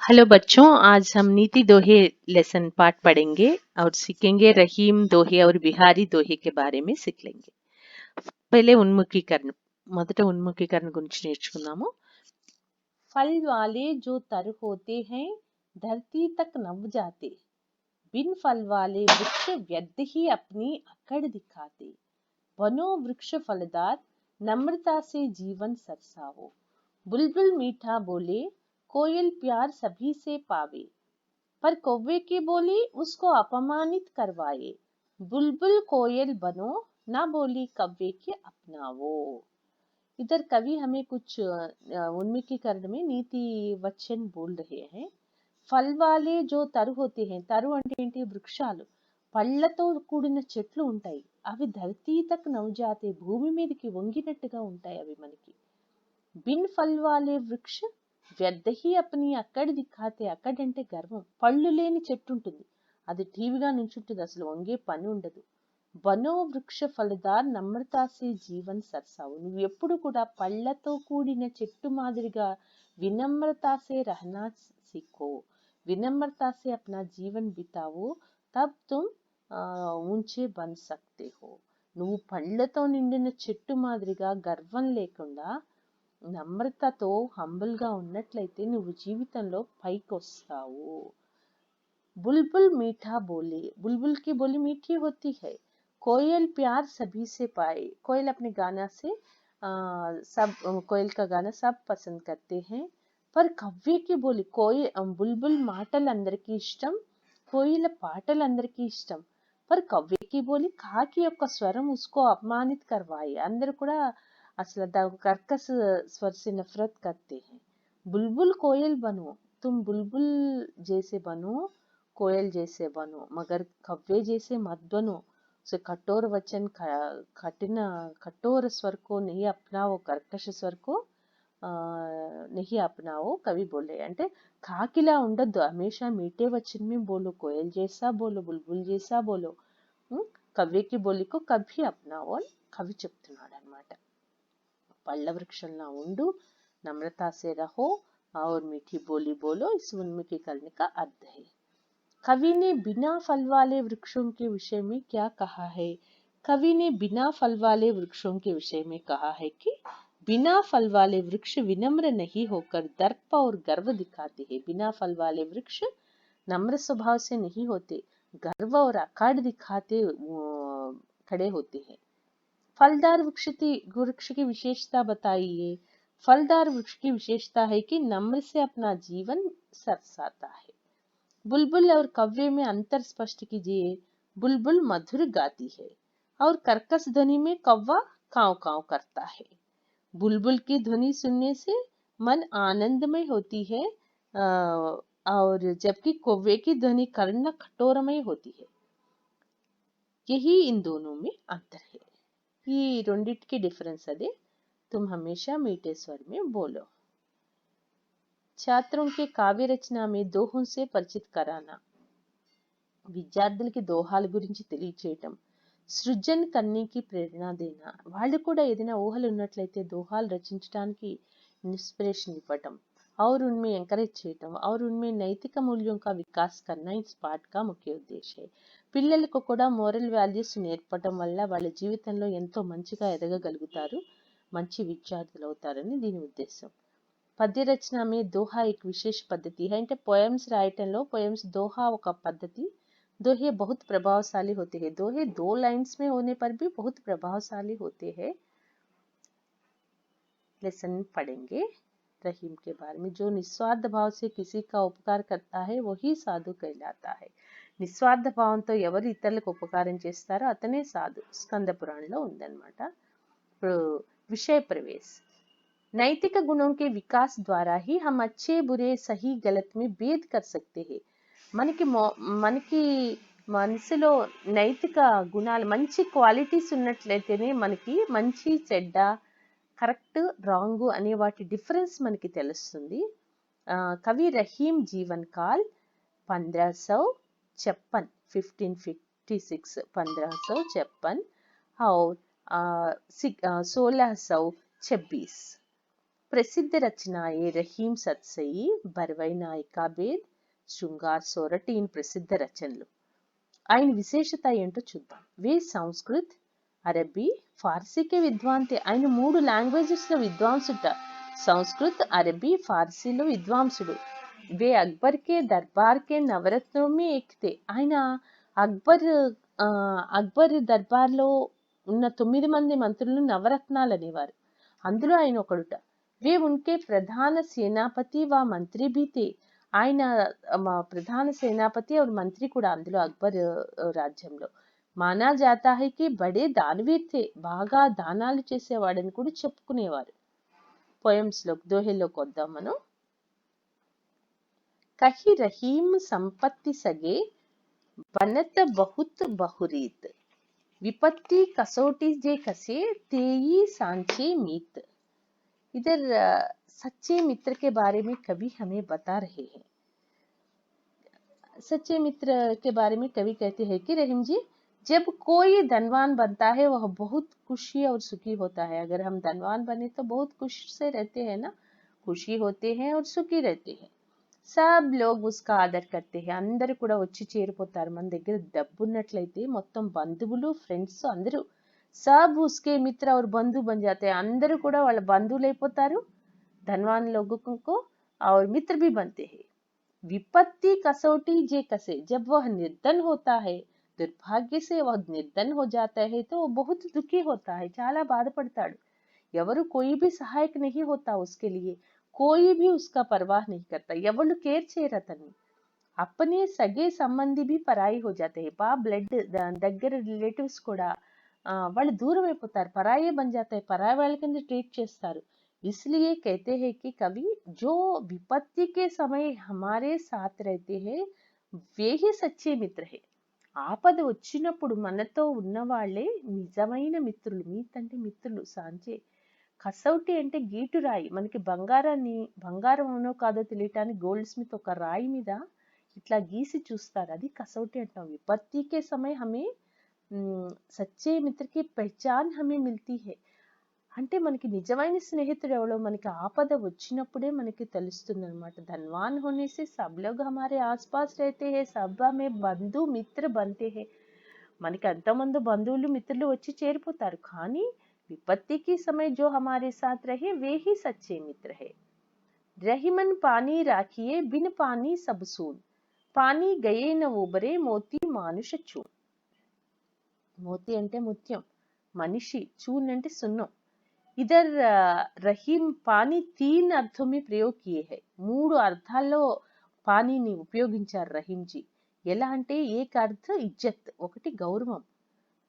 Hello बच्चों, आज हम नीति दोहे लेसन पाठ पढ़ेंगे और सीखेंगे। रहीम दोहे और बिहारी दोहे के बारे में सीख लेंगे। पहले उन्मुखीकरण మొదట उन्मुखीकरण గురించి నేర్చుకుందాము। फल वाले जो तर होते हैं धरती तक नव जाते, बिन फल वाले वृक्ष व्यर्थ ही अपनी अकड़ दिखाते। बनो वृक्ष फलदार, नम्रता से जीवन सरसाओ। बुलबुल मीठा बोले, कोयल प्यार सभी से पावे, पर कौवे की बोली उसको अपमानित करवाए। बुलबुल कोयल बनो, ना बोली कौवे के अपनावो। इधर कवि हमें कुछ उन्मुखीकरण में नीति वचन बोल रहे हैं। ఫల్ వాలే జో తరు హోతే హై, తరు అంటే ఏంటి? వృక్షాలు, పళ్ళతో కూడిన చెట్లు ఉంటాయి. అవి ధరతీ తక్ నవజాతే, భూమి మీదకి వంగినట్టుగా ఉంటాయి అవి మనకి. బిన్ ఫల్ వాలే వృక్ష వ్యర్థహి అప్ని అక్కడి దిక్కాతే, అక్కడంటే గర్వం. పళ్ళు లేని చెట్టు ఉంటుంది, అది టీవీగా నుంచుంటుంది, అసలు వంగే పని ఉండదు. బనో వృక్ష ఫలదార్ నమ్రతాసే జీవన్ సర్సావు, నువ్వు ఎప్పుడు కూడా పళ్ళతో కూడిన చెట్టు మాదిరిగా వినమ్రతాసే రహనా सीखो, विनम्रता से अपना जीवन बिताओ, तब तुम ऊंचे बन सकते हो। నువ్వు పళ్ళతో నిండిన చెట్టు మాదిరిగా గర్వం లేకుండా నమ్రతతో హంబుల్గా ఉన్నట్లయితే నువ్వు జీవితంలో పైకి వస్తావు. बुलबुल मीठा बोले, बुलबुल की बोली मीठी होती है। कोयल प्यार सभी से पाए, कोयल अपने गाना से सब, कोयल का गाना सब पसंद करते हैं। पर कव्वे की बोली, कोई बुलबुल మాటలు అందరికీ ఇష్టం, కోయిల పాటలు అందరికీ ఇష్టం. पर कव्वे की बोली, కాకి యొక్క స్వరం उसको अपमानित करवाए, అందరూ కూడా అసలు कर्कश स्वर से नफरत करते हैं। बुलबुल कोयल बनो, तुम बुलबुल जैसे बनो, कोयल जैसे बनो, मगर कव्वे जैसे मत बनो। से कठोर वचन, कठिन कठोर स्वर को नहीं अपनाओ, कर्कश स्वर को नहीं अपनाओ, कवि बोले। అంటే కాకిలా ఉండద్దు, हमेशा मीठे वचन में बोलो, कोयल जैसा बोलो, बुलबुल जैसा बोलो, कव्वे की बोली को कभी अपनाओ అని కవి చెప్తున్నాడు అన్నమాట. పళ్ళ వృక్షంలా ఉండు, नम्रता से रहो और मीठी बोली बोलो, इस उन्मुखीकरण का अर्थ है। कवि ने बिना फल वाले वृक्षों के विषय में क्या कहा है? कवि ने बिना फल वाले वृक्षों के विषय में कहा है कि बिना फल वाले वृक्ष विनम्र नहीं होकर दर्प और गर्व दिखाते हैं। बिना फल वाले वृक्ष नम्र स्वभाव से नहीं होते, गर्व और अकाड़ दिखाते खड़े होते हैं। फलदार वृक्ष की विशेषता बताइए। फलदार वृक्ष की विशेषता है कि नम्र से अपना जीवन सरसाता है। बुलबुल और कव्वे में अंतर स्पष्ट कीजिए। बुलबुल मधुर गाती है और कर्कश ध्वनि में कौवा काव काव करता है। बुलबुल की ध्वनि सुनने से मन आनंदमय होती है और जबकि कौवे की ध्वनि कर्ण कठोरमय होती है। यही इन दोनों में अंतर है। ఈ రెండిటికి డిఫరెన్స్ అదే, तुम हमेशा मीठे स्वर में बोलो। छात्रों के काव्य रचना में दोहों से परिचित कराना, విద్యార్థులకి దోహాల గురించి తెలియచేయటం, సృజన్ కన్నీకి ప్రేరణ దేనా, వాళ్ళు కూడా ఏదైనా ఊహలు ఉన్నట్లయితే దోహాలు రచించడానికి इंस्पिरेशन ఇవ్వటం, और उनमें ఎంకరేజ్ చేయటం, और उनमें नैतिक मूल्यों का विकास करना इस पाठ का मुख्य उद्देश्य है। పిల్లలకు కూడా మోరల్ వాల్యూస్ నేర్పటం వల్ల వాళ్ళ జీవితంలో ఎంతో మంచిగా ఎదగగలుగుతారు, మంచి విద్యార్థులు అవుతారని దీని ఉద్దేశం। పద్య రచన में दोहा एक विशेष पद्धति है, అంటే పోయమ్స్ రాయటంలో పోయమ్స్ दोहा ఒక పద్ధతి। दोहे बहुत प्रभावशाली होते हैं, दोहे 2 लाइन्स में होने पर भी बहुत प्रभावशाली होते हैं। लेसन पढ़ेंगे रहीम के बारे में। जो निस्वार्थ भाव से किसी का उपकार करता है वही साधु कहलाता है। నిస్వార్థ భావంతో ఎవరు ఇతరులకు ఉపకారం చేస్తారో అతనే సాధు, స్కంద పురాణంలో ఉందన్నమాట। ఇప్పుడు విషయ ప్రవేశ, नैतिक गुणों के विकास द्वारा ही हम अच्छे बुरे सही गलत में भेद कर सकते हैं। మనకి మనసులో నైతిక గుణాలు, మంచి క్వాలిటీస్ ఉన్నట్లయితేనే మనకి మంచి చెడ్డ, కరెక్ట్ రాంగ్ అనే వాటి డిఫరెన్స్ మనకి తెలుస్తుంది। కవి రహీం జీవన్ కాల్ 1556 1556 और 1626। ప్రసిద్ధ రచనాయే రహీం సత్సయి బర్వై నాయికాబేద్ శృంగార్ సోరటి ఈయన ప్రసిద్ధ రచనలు. ఆయన విశేషత ఏంటో చూద్దాం. వే సంస్కృత్ అరబీ ఫార్సీకే విద్వాంతే. ఆయన 3 లాంగ్వేజెస్లో విద్వాంసుట. సంస్కృత్ అరబీ ఫార్సీలో విద్వాంసుడు. వే అక్బర్ కే దర్బార్ కే నవరత్నోं में एक थे. ఆయన అక్బర్ దర్బార్లో ఉన్న 9 మంది మంత్రులను నవరత్నాలు అనేవారు. అందులో ఆయన ఒకడుట. వే ఉన్కే ప్రధాన సేనాపతి వా మంత్రి భీ थे. ఆయన ప్రధాన సేనాపతి और మంత్రి కూడా అందులో అక్బర్ రాజ్యంలో. మానా జాతా హై కి బడే దానవీర్ थे. బాగా దానాలు చేసేవాడని కూడా చెప్పుకునేవారు. పోయమ్స్ లో దోహేలోకి వద్దాం మనం. కహి రహీం సంపత్తి సగే बनत बहुत बहुरीत विपत्ति कसौटी जे कसे तेई सांचे मीत. इधर सच्चे मित्र के बारे में कवि हमें बता रहे हैं. सच्चे मित्र के बारे में कवि कहते हैं कि रहीम जी, जब कोई धनवान बनता है वह बहुत खुशी और सुखी होता है. अगर हम धनवान बने तो बहुत खुश से रहते हैं ना, खुशी होते हैं और सुखी रहते हैं. सब लोग उसका ఆదర్ करते हैं. అందరూ కూడా వచ్చి చేరిపోతారు. మన దగ్గర డబ్బు ఉన్నట్లయితే మొత్తం బంధువులు ఫ్రెండ్స్ అందరూ सब उसके मित्र और बंधु बन जाते हैं. అందరూ కూడా వాళ్ళ బంధువులు అయిపోతారు. धनवान लोगों को और मित्र भी बनते हैं. विपत्ति कसौटी जे कसे, जब वह निर्धन होता है, दुर्भाग्य से वह निर्धन हो जाता है तो वो बहुत दुखी होता है, చాలా బాధపడతాడు. ఎవరు कोई भी सहायक नहीं होता उसके लिए, कोई भी उसका परवाह नहीं करता, ఎవరు కేర్ చేయరు అతన్ని. अपने सगे संबंधी भी पराई हो जाते हैं. ब्लड దగ్గర రిలేటివ్స్ కూడా వాళ్ళు దూరం అయిపోతారు, పరాయే बन जाते हैं, పరాయి వాళ్ళ కింద ట్రీట్ చేస్తారు. इसलिए कहते हैं कि कवि, जो विपत्ति के समय हमारे साथ रहते हैं वे ही सच्चे मित्र है. ఆపద వచ్చినప్పుడు మనతో ఉన్న వాళ్ళే నిజమైన మిత్రులు. మీత్ అంటే మిత్రులు, సాంచే. కసౌటి అంటే గీటు రాయి. మనకి బంగారం అవునో కాదో తెలియటానికి గోల్డ్ స్మిత్ ఒక రాయి మీద ఇట్లా గీసి చూస్తారు, అది కసౌటి అంటాం. విపత్తికే సమయ హమే సచ్చే మిత్రకి పహచాన్ హమే మిల్తీ హై. అంటే మనకి నిజమైన స్నేహితుడు ఎవడో మనకి ఆపద వచ్చినప్పుడే మనకి తెలుస్తుంది అనమాట. ధన్వాన్ హోనే సే సబ్ లోగ్ హమారే ఆస్ పాస్ रहते हैं, सब हमें బంధు మిత్ర बनते हैं. మనకి అంతమంది బంధువులు మిత్రులు వచ్చి చేరిపోతారు, కానీ विपत्ति के समय जो हमारे साथ रहे वे ही सच्चे मित्र है. रहीमन पानी राखिए बिन पानी सब सून, पानी गए न उबरे मोती मानुष चून. మోతి అంటే ముత్యం, మనిషి, చూన్ అంటే సున్నం. ఇదర్ రహీం పానీ 3 అర్థం में प्रयोग किए हैं. 3 అర్థాల్లో పానీని ఉపయోగించారు రహీంజీ. ఎలా అంటే ఏక అర్థ ఇజ్జత్, ఒకటి గౌరవం,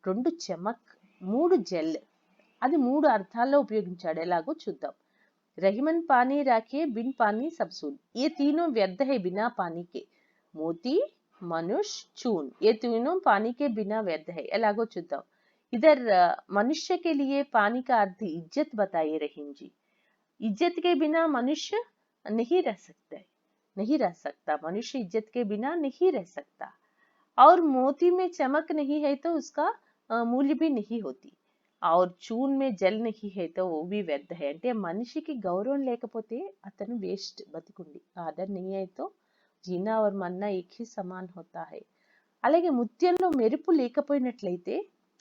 2 చమక్, 3 జల్. అది 3 అర్థాల్లో ఉపయోగించాడు. ఎలాగో చూద్దాం. रहीमन पानी राखे बिन पानी सब सून, ये तीनों व्यर्थ है बिना पानी के. मोती मनुष्य चून, ये तीनों पानी के बिना व्यर्थ है. ఎలాగో చూద్దాం. इधर मनुष्य के लिए पानी का अर्थ इज्जत बताइए रहीम जी. इज्जत के बिना मनुष्य नहीं रह सकता, नहीं रह सकता. मनुष्य इज्जत के बिना नहीं रह सकता. और मोती में चमक नहीं है तो उसका मूल्य भी नहीं होती. और चून में जल नहीं है तो वो भी व्यर्थ है. అంటే మనిషికి గౌరవం లేకపోతే అతను వేస్ట్, బతికుండి. ఆదర్ नहीं है तो जीना और मरना एक ही समान होता है. అలాగే ముత్యంలో మెరుపు లేకపోయినట్లయితే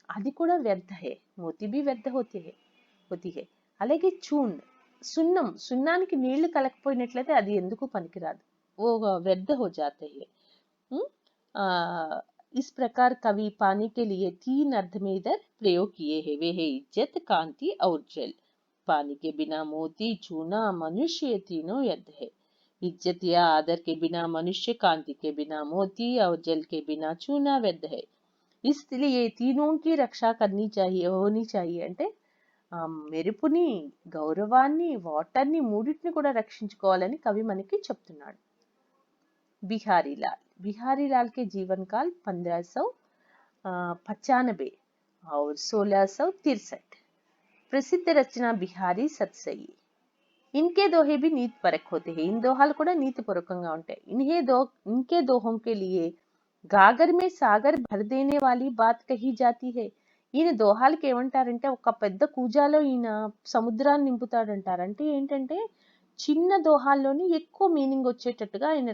అది కూడా వ్యర్థ है, మోతి भी व्यर्थ होती है. అలాగే చూన్, సున్నం, సున్నానికి నీళ్లు కలకపోయినట్లయితే అది ఎందుకు పనికిరాదు, वो व्यर्थ हो जाते हैं. इस प्रकार कवि पानी के लिए 3 अर्थ में इधर प्रयोग किए हैं. वे है इज्जत, कांति और जल. पानी के बिना मोती, चूना, मनुष्य, ये तीनों व्यर्थ है. इज्जत या आदर के बिना मनुष्य, कांति के बिना मोती और जल के बिना चूना व्यर्थ है. इसलिए तीनों की रक्षा करनी चाहिए, होनी चाहिए. అంటే మెరుపుని, గౌరవాన్ని, వాటర్ని, మూడింటిని కూడా రక్షించుకోవాలని కవి మనకి చెప్తున్నాడు. बिहारी लाल के जीवन काल 1595 और 1663. प्रसिद्ध रचना बिहारी सत्सई. इनके दोहे भी नीति परक होते हैं. इन दोहाలు కూడా నీతి పూర్వకంగా ఉంటాయి. इनके दोहों के लिए गागर में सागर भर देने वाली बात कही जाती है. ఈయన దోహాలకి ఏమంటారంటే ఒక పెద్ద కూజాలో ఈయన సముద్రాన్ని నింపుతాడంటారు. అంటే ఏంటంటే చిన్న దోహాల్లోని ఎక్కువ మీనింగ్ వచ్చేటట్టుగా ఆయన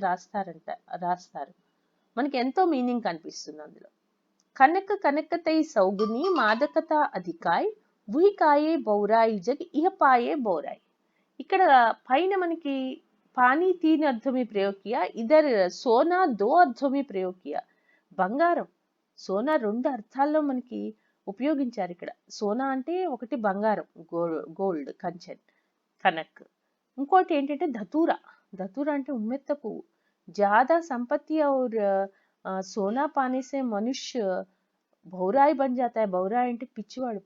రాస్తారు. మనకి ఎంతో మీనింగ్ కనిపిస్తుంది అందులో. కనక కనకతై సౌగుని మాదకత అధికాయ్ భూయికాయే బౌరాయి జగ్ ఇహ పాయే బౌరాయి. ఇక్కడ పైన మనకి పానీ 3 అర్థం में प्रयोग किया, इधर सोना 2 అర్థం में प्रयोग किया. బంగారం సోనా 2 అర్థాల్లో మనకి ఉపయోగించారు ఇక్కడ. సోనా అంటే ఒకటి బంగారం, గోల్డ్, కంచన్, కనక్. ఇంకోటి ఏంటంటే ధతూరా. ధతూరా అంటే ఉమ్మెత్త పువ్వు. ज्यादा संपत्ति और सोना पाने से मनुष्य బౌరాయి బన్ జాతా హై. బౌరాయి అంటే పిచ్చివాడు,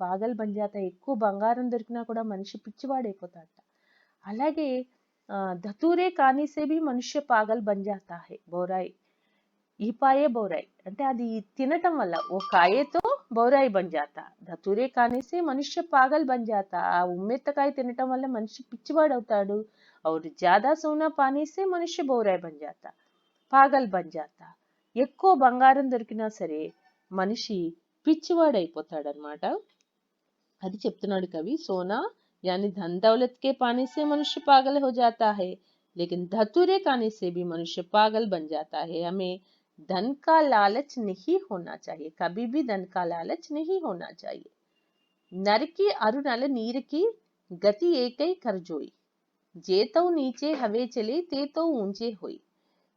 పాగల్ బన్ జాతా హై. ఎక్కువ బంగారం దొరికినా కూడా మనిషి పిచ్చివాడైపోతాడట. అలాగే ధతూరే కాని సే భీ మనుష్య పాగల్ బన్ జాతా హై. బౌరాయి ఈ పాయే బౌరాయి అంటే అది తినటం వల్ల ఓ కాయేతో బౌరాయి బన్ జాతా. ధతూరే కాని సే మనుష్య పాగల్ బన్ జాతా. ఆ ఉమ్మెత్తకాయ తినటం వల్ల మనిషి పిచ్చివాడవుతాడు. और ज्यादा सोना पाने से मनुष्य బౌరాయి బన్ జాతా, పాగల్ బన్ జాతా. ఎక్కువ బంగారం దొరికినా సరే మనిషి పిచ్చివాడైపోతాడనమాట. అది చెప్తున్నాడు కవి. सोना यानी धन दौलत के पाने से मनुष्य पागल हो जाता है, लेकिन धतूरे खाने से भी मनुष्य पागल बन जाता है. हमें धन का लालच नहीं होना चाहिए, कभी भी धन का लालच नहीं होना चाहिए. नर की अरुणल नीर की गति ఏకై కర్జోయి, జేతో నీచే హవే చలే తేతో ఊంచే హోయి.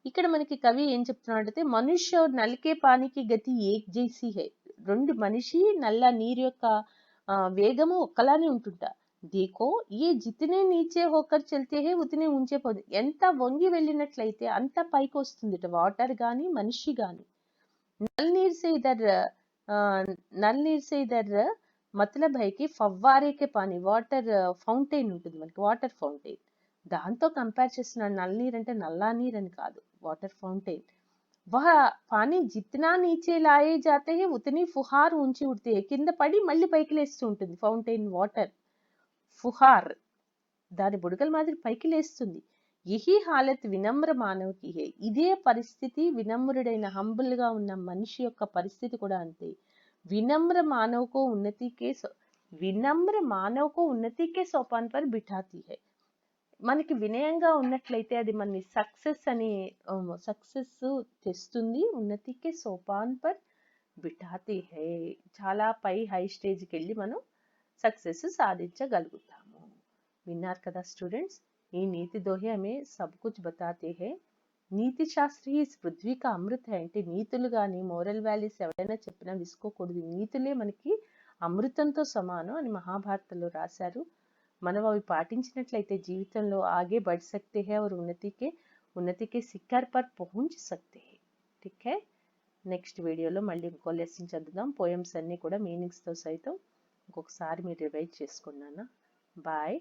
ఇక్కడ మనకి కవి ఏం చెప్తున్నాడంటే మనుష్య और नल के पानी की गति एक जैसी है. రెండు మనిషి నల్ల నీరు యొక్క వేగము ఒక్కలానే ఉంటుంట. దేకో ఏ జితనే నీచే హోకర్ చల్తే హే ఉతనే ఊంచే పోదు. ఎంత వంగి వెళ్ళినట్లయితే అంత పైకి వస్తుందిట వాటర్ గాని మనిషి గాని. నల్ నీర్ సే ఇధర్ మతలబ్ హై కి ఫవ్వారే కే పానీ, వాటర్ ఫౌంటైన్ ఉంటుంది మనకి, వాటర్ ఫౌంటైన్. దాంతో కంపేర్ చేస్తున్నాడు. నల్ నీర్ అంటే నల్లా నీర్ అని కాదు, వాటర్ ఫౌంటైన్. वह पानी जितना नीचे लाए जाते हैं उतनी फुहार ऊंची उठती है. కింద పడి మళ్ళీ పైకి లేస్తూ ఉంటుంది ఫౌంటైన్ వాటర్. ఫుహార్ దాని బుడగల మాదిరి పైకి లేస్తుంది. యహీ హాలత్ వినమ్ర మానవకి హే. ఇదే పరిస్థితి వినమ్రుడైన హంబుల్ గా ఉన్న మనిషి యొక్క పరిస్థితి కూడా అంతే. వినమ్ర మానవకో ఉన్నతి కే సోపాన్ పర్ బిఠాతీ హై. మనకి వినయంగా ఉన్నట్లయితే అది మనని సక్సెస్ తెస్తుంది. ఉన్నతికే సోపాన్ పర్ బిఠాతే హై. చాలా హై స్టేజ్కి వెళ్ళి మనం సక్సెస్ సాధించగలుగుతాము. విన్నారు కదా స్టూడెంట్స్, ఈ నీతి దోహే హమే sub Kuch బతాతే high. NITI Sastry is Prithvi కా అమృత్ హై. అంటే నీతులు కానీ మోరల్ వాల్యూస్ ఎవరైనా చెప్పినా విసుకోకూడదు. నీతులే మనకి అమృతంతో సమానం అని మహాభారతంలో రాశారు. మనం అవి పాటించినట్లయితే జీవితంలో ఆగే बढ़ सकते हैं और ఉన్నతి के शिखर पर पहुंच सकते हैं. ठीक है, నెక్స్ట్ వీడియోలో మళ్ళీ ఇంకో లెసన్ చదువుదాం. పోయమ్స్ అన్నీ కూడా మీనింగ్స్తో సైతం ఇంకొకసారి మీరు రివైజ్ చేసుకున్నాను. బాయ్.